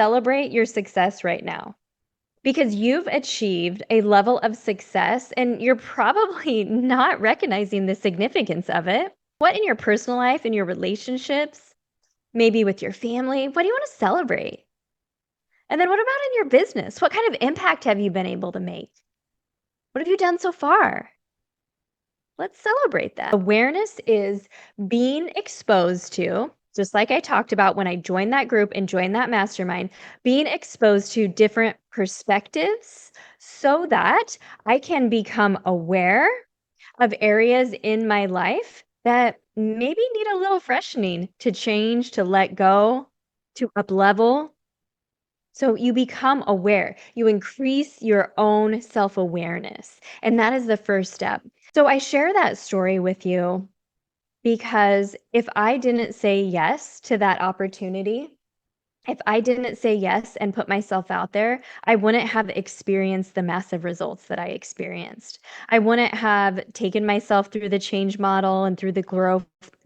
celebrate your success right now because you've achieved a level of success and you're probably not recognizing the significance of it. What in your personal life, in your relationships, maybe with your family, what do you want to celebrate? And then what about in your business? What kind of impact have you been able to make? What have you done so far? Let's celebrate that. Awareness is being exposed to, just like I talked about when I joined that group and joined that mastermind, being exposed to different perspectives so that I can become aware of areas in my life that maybe need a little freshening, to change, to let go, to up level. So you become aware, you increase your own self-awareness, and that is the first step. So I share that story with you because if I didn't say yes to that opportunity, if I didn't say yes and put myself out there, I wouldn't have experienced the massive results that I experienced. I wouldn't have taken myself through the change model and through the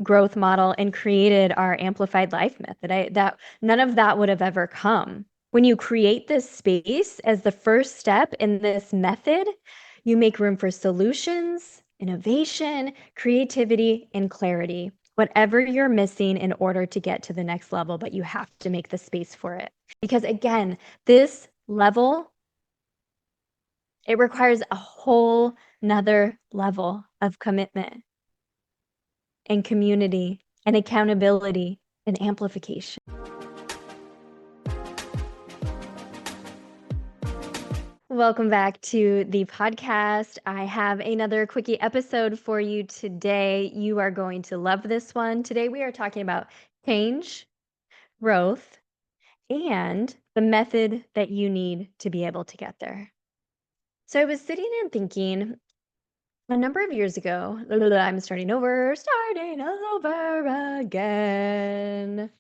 growth model and created our amplified life method. That none of that would have ever come. When you create this space as the first step in this method, you make room for solutions, innovation, creativity, and clarity. Whatever you're missing in order to get to the next level, but you have to make the space for it. Because again, this level, it requires a whole nother level of commitment and community and accountability and amplification. Welcome back to the podcast. I have another quickie episode for you today. You are going to love this one. Today we are talking about change, growth, and the method that you need to be able to get there. So I was sitting and thinking a number of years ago, I'm starting over again.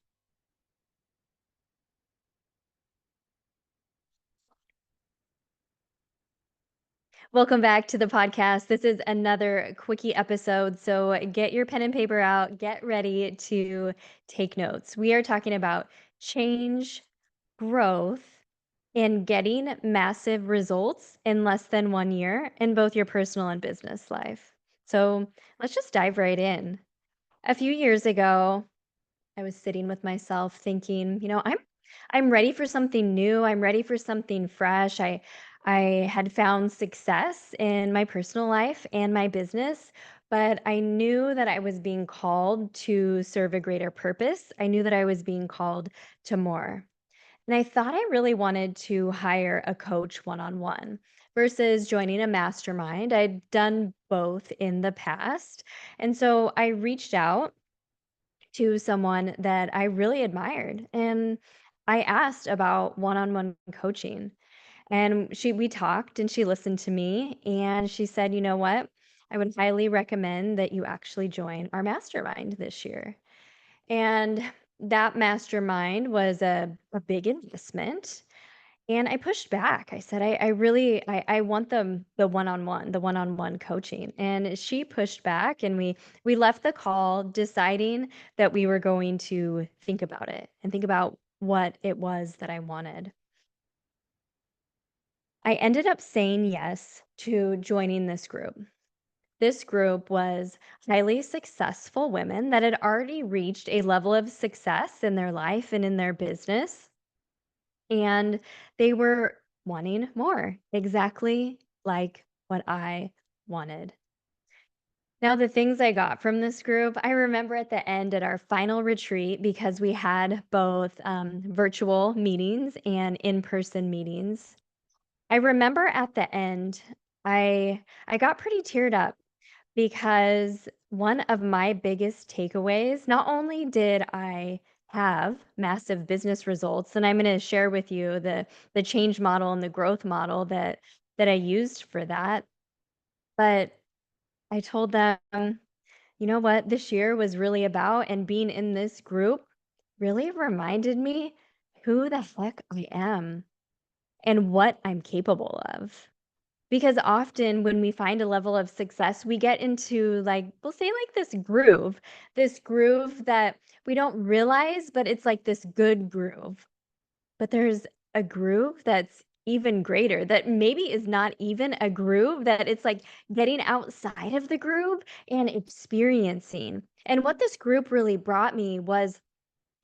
Welcome back to the podcast. This is another quickie episode. So get your pen and paper out, get ready to take notes. We are talking about change, growth, and getting massive results in less than 1 year in both your personal and business life. So let's just dive right in. A few years ago, I was sitting with myself thinking, I'm ready for something new. I'm ready for something fresh. I had found success in my personal life and my business, but I knew that I was being called to serve a greater purpose. I knew that I was being called to more. And I thought I really wanted to hire a coach one-on-one versus joining a mastermind. I'd done both in the past. And so I reached out to someone that I really admired and I asked about one-on-one coaching. And we talked and she listened to me and she said, "You know what? I would highly recommend that you actually join our mastermind this year." And that mastermind was a big investment. And I pushed back. I said, I really I want the one-on-one coaching. And she pushed back and we left the call deciding that we were going to think about it and think about what it was that I wanted. I ended up saying yes to joining this group. This group was highly successful women that had already reached a level of success in their life and in their business. And they were wanting more, exactly like what I wanted. Now, the things I got from this group, I remember at the end at our final retreat, because we had both virtual meetings and in-person meetings. I remember at the end, I got pretty teared up because one of my biggest takeaways, not only did I have massive business results, and I'm going to share with you the change model and the growth model that I used for that, but I told them, you know what this year was really about, and being in this group really reminded me who the heck I am and what I'm capable of. Because often when we find a level of success, we get into like, we'll say like this groove that we don't realize, but it's like this good groove. But there's a groove that's even greater, that maybe is not even a groove, that it's like getting outside of the groove and experiencing. And what this group really brought me was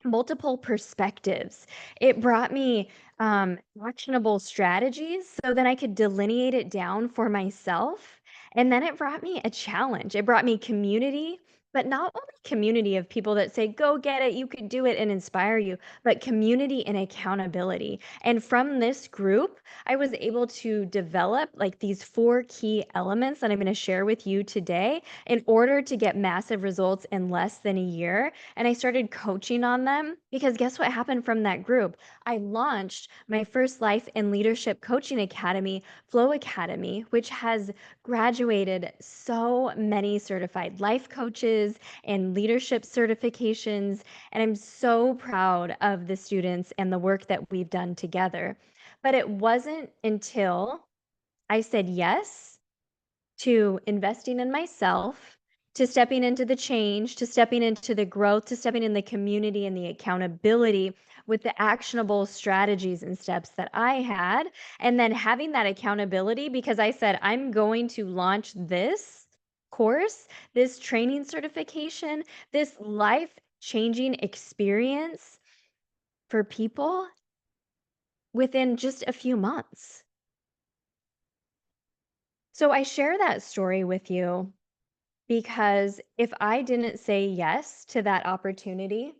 multiple perspectives. It brought me actionable strategies so that I could delineate it down for myself. And then it brought me a challenge. It brought me community, but not only community of people that say, go get it, you could do it, and inspire you, but community and accountability. And from this group, I was able to develop like these 4 key elements that I'm going to share with you today in order to get massive results in less than a year. And I started coaching on them because guess what happened from that group? I launched my first life and leadership coaching academy, Flow Academy, which has graduated so many certified life coaches and leadership certifications. And I'm so proud of the students and the work that we've done together. But it wasn't until I said yes to investing in myself, to stepping into the change, to stepping into the growth, to stepping in the community and the accountability with the actionable strategies and steps that I had. And then having that accountability because I said, I'm going to launch this course, this training certification, this life changing experience for people within just a few months. So I share that story with you because if I didn't say yes to that opportunity,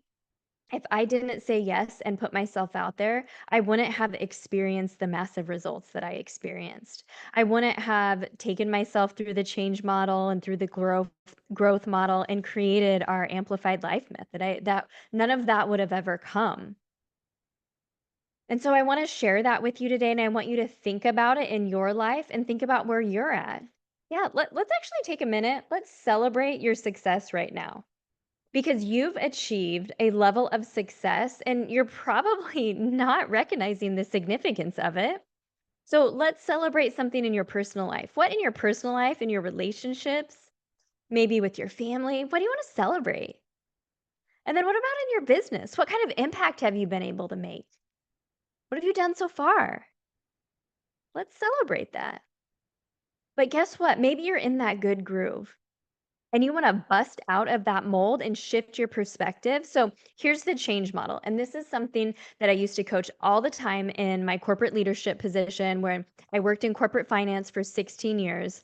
if I didn't say yes and put myself out there, I wouldn't have experienced the massive results that I experienced. I wouldn't have taken myself through the change model and through the growth model and created our amplified life method. That none of that would have ever come. And so I want to share that with you today, and I want you to think about it in your life and think about where you're at. Yeah, let's actually take a minute. Let's celebrate your success right now because you've achieved a level of success and you're probably not recognizing the significance of it. So let's celebrate something in your personal life. What in your personal life, in your relationships, maybe with your family, what do you want to celebrate? And then what about in your business? What kind of impact have you been able to make? What have you done so far? Let's celebrate that. But guess what? Maybe you're in that good groove and you want to bust out of that mold and shift your perspective. So here's the change model. And this is something that I used to coach all the time in my corporate leadership position where I worked in corporate finance for 16 years.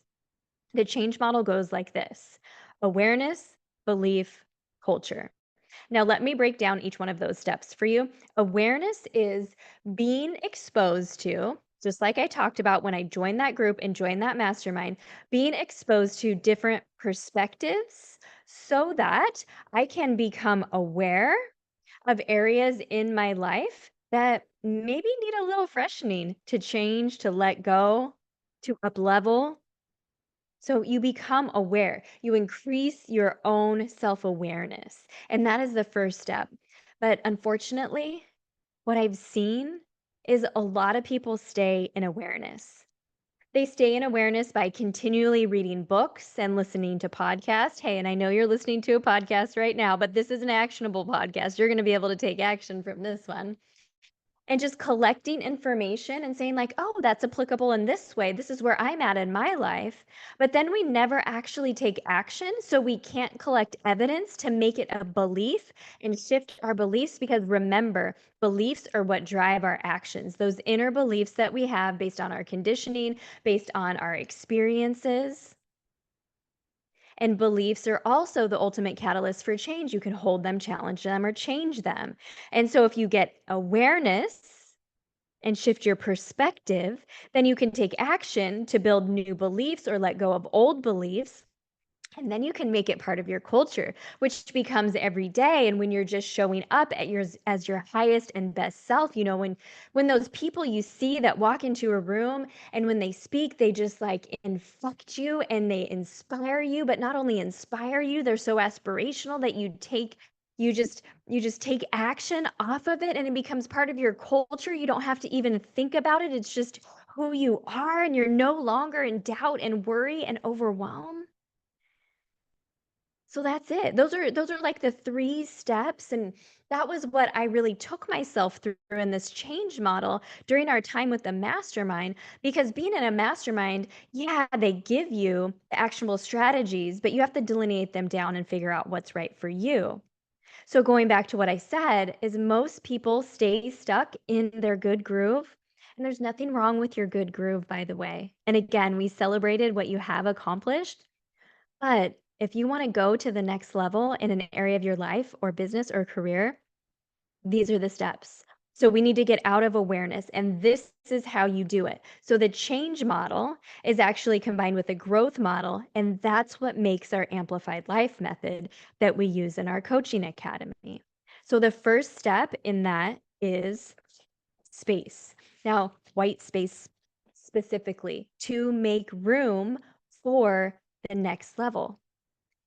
The change model goes like this: awareness, belief, culture. Now, let me break down each one of those steps for you. Awareness is being exposed to, just like I talked about when I joined that group and joined that mastermind, being exposed to different perspectives so that I can become aware of areas in my life that maybe need a little freshening, to change, to let go, to up level. So you become aware, you increase your own self awareness. And that is the first step. But unfortunately, what I've seen is a lot of people stay in awareness. They stay in awareness by continually reading books and listening to podcasts. Hey, and I know you're listening to a podcast right now, but this is an actionable podcast. You're going to be able to take action from this one. And just collecting information and saying like, oh, that's applicable in this way. This is where I'm at in my life. But then we never actually take action. So we can't collect evidence to make it a belief and shift our beliefs because remember, beliefs are what drive our actions. Those inner beliefs that we have based on our conditioning, based on our experiences. And beliefs are also the ultimate catalyst for change. You can hold them, challenge them, or change them. And so if you get awareness and shift your perspective, then you can take action to build new beliefs or let go of old beliefs. And then you can make it part of your culture, which becomes every day. And when you're just showing up at yours as your highest and best self, you know, when those people you see that walk into a room and when they speak, they just like infect you and they inspire you, but not only inspire you, they're so aspirational that you just take action off of it and it becomes part of your culture. You don't have to even think about it. It's just who you are, and you're no longer in doubt and worry and overwhelm. So that's it. Those are like the 3 steps, and that was what I really took myself through in this change model during our time with the mastermind, because being in a mastermind, yeah, they give you the actionable strategies, but you have to delineate them down and figure out what's right for you. So going back to what I said is most people stay stuck in their good groove, and there's nothing wrong with your good groove, by the way. And again, we celebrated what you have accomplished, but if you want to go to the next level in an area of your life or business or career, these are the steps. So we need to get out of awareness, and this is how you do it. So the change model is actually combined with a growth model, and that's what makes our amplified life method that we use in our coaching academy. So the first step in that is space. Now, white space specifically to make room for the next level.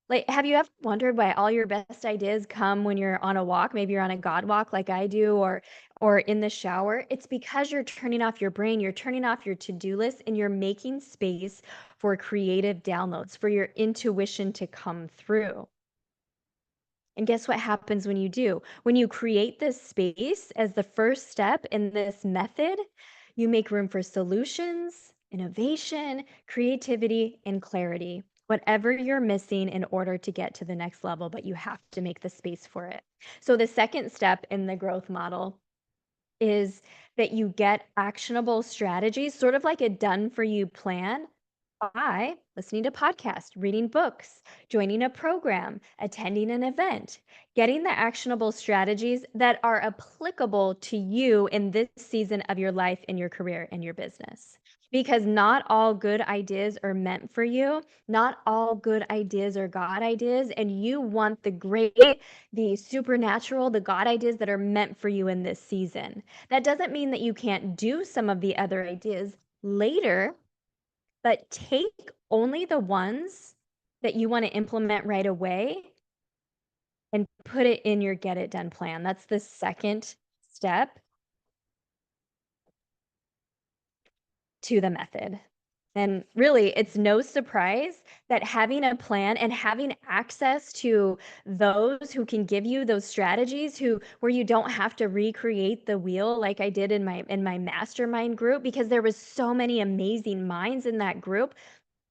Like, have you ever wondered why all your best ideas come when you're on a walk? Maybe you're on a God walk like I do, or in the shower. It's because you're turning off your brain, you're turning off your to-do list, and you're making space for creative downloads, for your intuition to come through. And guess what happens when you do? When you create this space as the first step in this method, you make room for solutions, innovation, creativity, and clarity. Whatever you're missing in order to get to the next level, but you have to make the space for it. So, the second step in the growth model is that you get actionable strategies, sort of like a done for you plan by listening to podcasts, reading books, joining a program, attending an event, getting the actionable strategies that are applicable to you in this season of your life, in your career, and your business. Because not all good ideas are meant for you. Not all good ideas are God ideas. And you want the great, the supernatural, the God ideas that are meant for you in this season. That doesn't mean that you can't do some of the other ideas later, but take only the ones that you want to implement right away and put it in your get it done plan. That's the second step to the method. And really, it's no surprise that having a plan and having access to those who can give you those strategies, who where you don't have to recreate the wheel like I did in my mastermind group, because there was so many amazing minds in that group.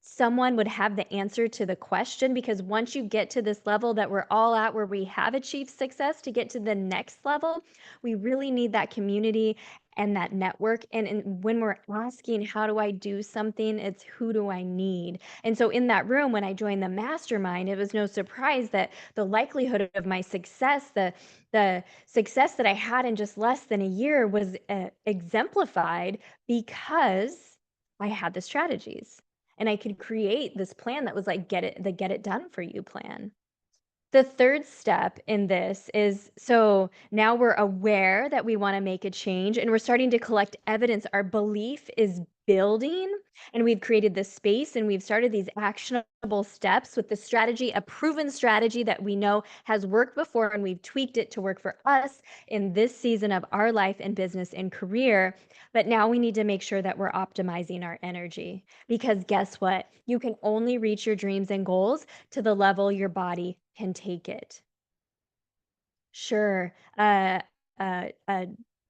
Someone would have the answer to the question, because once you get to this level that we're all at, where we have achieved success, to get to the next level, we really need that community and that network. And when we're asking, how do I do something? It's who do I need? And so in that room, when I joined the mastermind, it was no surprise that the likelihood of my success, the success that I had in just less than a year, was exemplified because I had the strategies. And I could create this plan that was like the get it done for you plan. The third step in this is, so now we're aware that we want to make a change and we're starting to collect evidence. Our belief is building, and we've created this space, and we've started these actionable steps with the strategy, a proven strategy that we know has worked before, and we've tweaked it to work for us in this season of our life and business and career. But now we need to make sure that we're optimizing our energy, because guess what? You can only reach your dreams and goals to the level your body can take it. Sure, a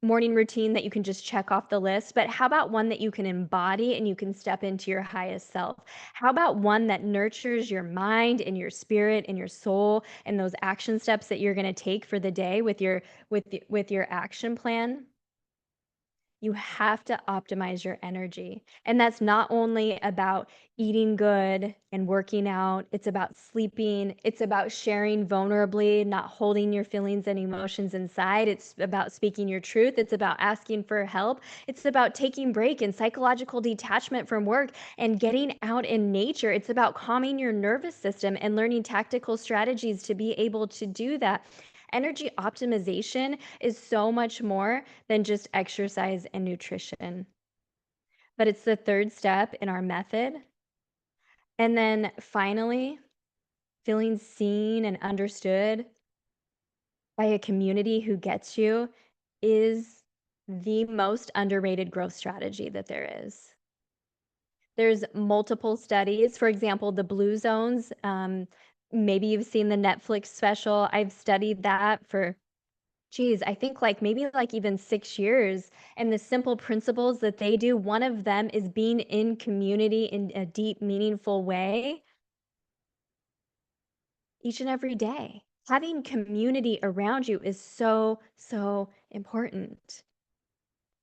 morning routine that you can just check off the list, but how about one that you can embody and you can step into your highest self? How about one that nurtures your mind and your spirit and your soul, and those action steps that you're going to take for the day with your action plan? You have to optimize your energy. And that's not only about eating good and working out, it's about sleeping, it's about sharing vulnerably, not holding your feelings and emotions inside. It's about speaking your truth. It's about asking for help. It's about taking break and psychological detachment from work and getting out in nature. It's about calming your nervous system and learning tactical strategies to be able to do that. Energy optimization is so much more than just exercise and nutrition. But it's the third step in our method. And then finally, feeling seen and understood by a community who gets you is the most underrated growth strategy that there is. There's multiple studies. For example, the blue zones, Maybe you've seen the Netflix special. I've studied that for, geez, I think like maybe like even 6 years. And the simple principles that they do, one of them is being in community in a deep, meaningful way each and every day. Having community around you is so, so important.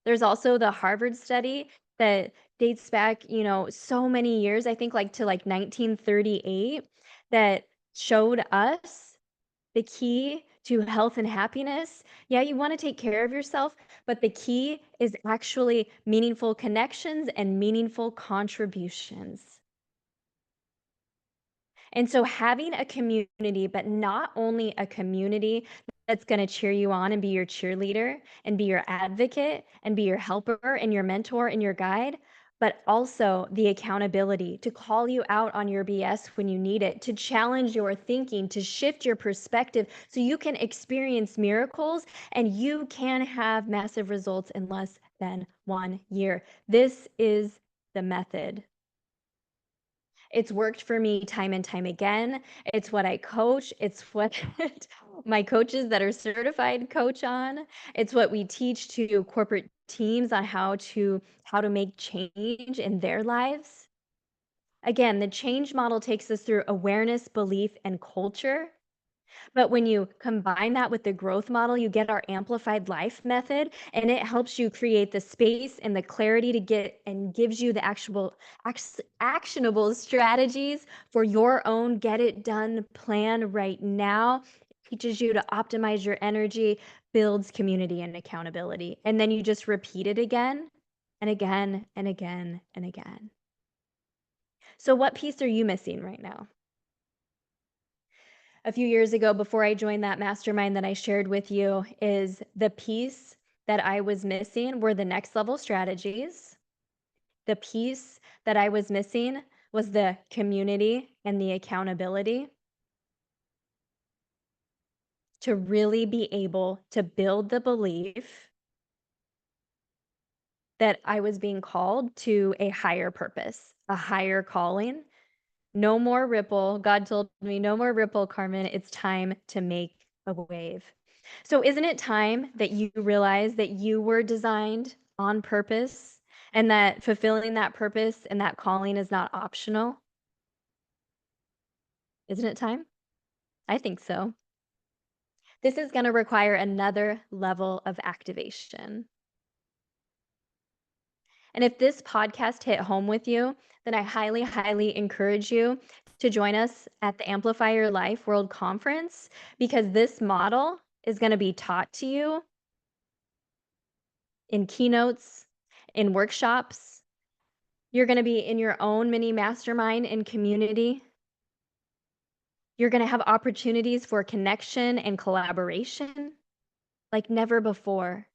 There's also the Harvard study that dates back, so many years, I think like to like 1938, that showed us the key to health and happiness. Yeah, you want to take care of yourself, but the key is actually meaningful connections and meaningful contributions. And so having a community, but not only a community that's going to cheer you on and be your cheerleader and be your advocate and be your helper and your mentor and your guide, but also the accountability to call you out on your BS when you need it, to challenge your thinking, to shift your perspective so you can experience miracles and you can have massive results in less than 1 year. This is the method. It's worked for me time and time again. It's what I coach. It's what my coaches that are certified coach on. It's what we teach to corporate teams on how to make change in their lives. Again, the change model takes us through awareness, belief, and culture. But when you combine that with the growth model, you get our amplified life method, and it helps you create the space and the clarity to get and gives you the actionable strategies for your own get it done plan right now. It teaches you to optimize your energy, builds community and accountability. And then you just repeat it again and again and again and again. So what piece are you missing right now? A few years ago, before I joined that mastermind that I shared with you, is the piece that I was missing were the next level strategies. The piece that I was missing was the community and the accountability to really be able to build the belief that I was being called to a higher purpose, a higher calling. No more ripple. God told me, no more ripple, Carmen. It's time to make a wave. So, isn't it time that you realize that you were designed on purpose and that fulfilling that purpose and that calling is not optional? Isn't it time? I think so. This is going to require another level of activation. And if this podcast hit home with you, then I highly, highly encourage you to join us at the Amplify Your Life World Conference, because this model is going to be taught to you in keynotes, in workshops. You're going to be in your own mini mastermind and community. You're going to have opportunities for connection and collaboration like never before.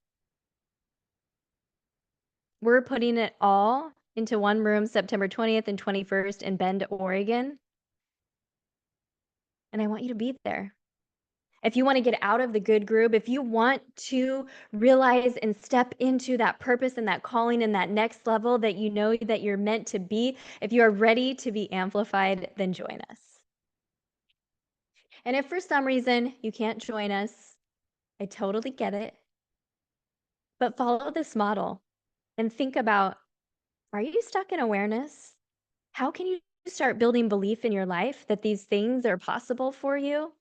We're putting it all into one room September 20th and 21st in Bend, Oregon. And I want you to be there. If you want to get out of the good group, if you want to realize and step into that purpose and that calling and that next level that you know that you're meant to be, if you are ready to be amplified, then join us. And if for some reason you can't join us, I totally get it. But follow this model and think about, are you stuck in awareness? How can you start building belief in your life that these things are possible for you?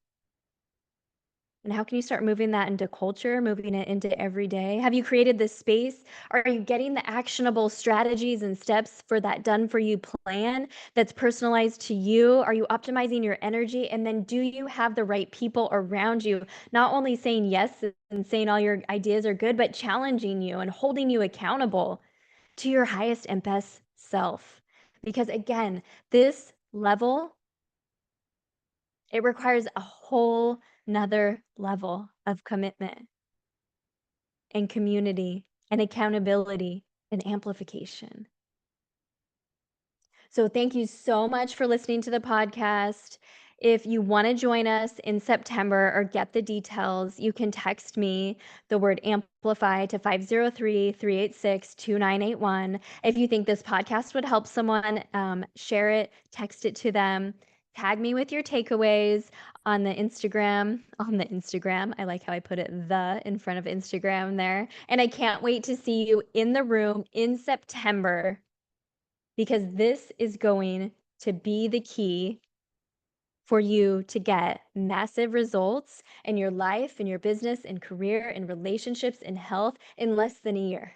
And how can you start moving that into culture, moving it into everyday? Have you created this space? Are you getting the actionable strategies and steps for that done for you plan that's personalized to you? Are you optimizing your energy? And then do you have the right people around you, not only saying yes and saying all your ideas are good, but challenging you and holding you accountable to your highest and best self? Because again, this level, it requires a whole nother level of commitment and community and accountability and amplification. So thank you so much for listening to the podcast. If you want to join us in September or get the details, you can text me the word amplify to 503-386-2981. If you think this podcast would help someone, share it, text it to them. Tag me with your takeaways on the Instagram. On the Instagram. I like how I put it the in front of Instagram there. And I can't wait to see you in the room in September, because this is going to be the key for you to get massive results in your life, in your business, in career, in relationships, in health in less than a year.